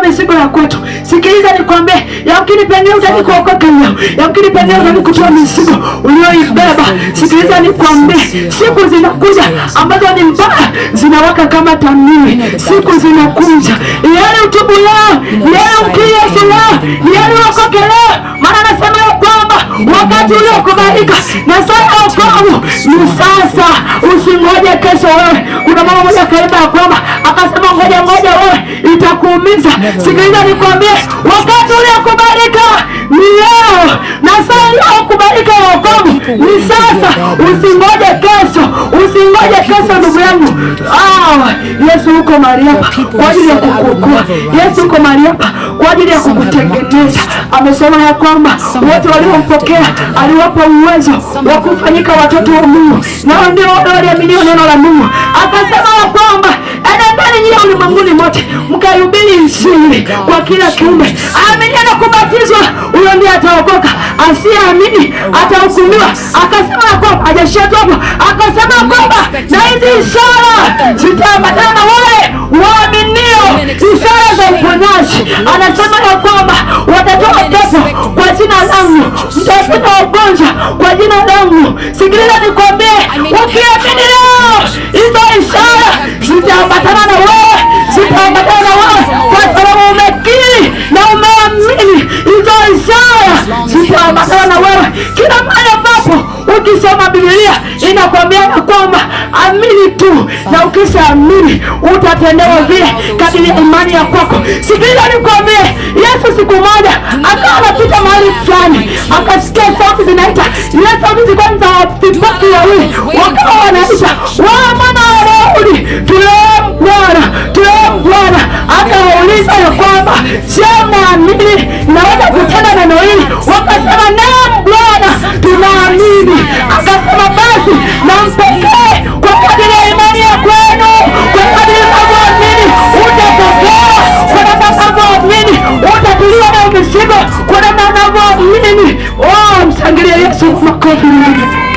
mizigo ya kwetu. Sikiliza nikwambie, yamkini pengine utaki kuokoka leo, yamkini pengine utaki kutoa mizigo ulioibeba. Sikiliza nikwambie, siku zinakuja ambazo ni mbaya, zinawaka kama tanuri. Siku zinakuja, yale utubu leo, yale ukiri Yesu leo, yale uokoke leo. Maana anasema ya kwamba wakati uliokubalika na saa ya wokovu ni sasa. Usingoje kesho wewe. Kuna mama mmoja kaimba ya kwamba akasema ngoja wewe itakuumiza. Sikiliza nikwambie, wakati uliokubalika ni leo na saa ya kubalika ya wokovu ni sasa. Usingoje kesho, usingoje kesho ndugu yangu. Yesu uko mahali hapa kwa ajili ya kukuokoa. Yesu uko mahali hapa kwa ajili ya kukutengeneza. Amesema ya kwamba wote waliompokea aliwapa uwezo wa kufanyika watoto wa Mungu, nao ndio waliamini neno la Mungu. Akasema ya kwamba enendeni nyie ulimwenguni mote mkahubiri Injili kwa kila kiumbe. Aamini na kubatizwa huyo ndiye ataokoka, asiyeamini atahukumiwa. Akasema ya kwamba hajashia hapo, akasema kwamba na hizi ishara zitaambatana na wale waaminio, ishara za uponyaji. Anasema ya kwamba watatoa pepo kwa jina langu, mtaponya wagonjwa kwa jina langu. Sikiliza nikwambie, ukiamini leo hizo ishara zitaambatana na wewe, zitaambatana na wewe kwa sababu umekiri na umeamini. Hizo ishara zitaambatana na wewe kila mahali ambapo ukisoma Biblia inakwambia ya kwamba amini tu, na ukishaamini utatendewa vile kadiri ya imani ya kwako. Sikiliza nikwambie, Yesu siku moja akawa anapita mahali fulani, akasikia sauti zinaita. Ile sauti zilikuwa za vipofu wawili, wakawa wanaita, wa mwana wa Daudi, turehemu Bwana, turehemu Bwana. Akawauliza ya kwamba je, mnaamini naweza kutenda neno hili? Wakasema naam Bwana, tunaamini. Akasema basi nampokee kwa kadiri ya imani ya kwenu. Kwa kadiri unavyoamini utapokea, kwa namna unavyoamini utatuliwa na mizigo, kwa namna unavyoamini. Mshangilie Yesu makofi mengi.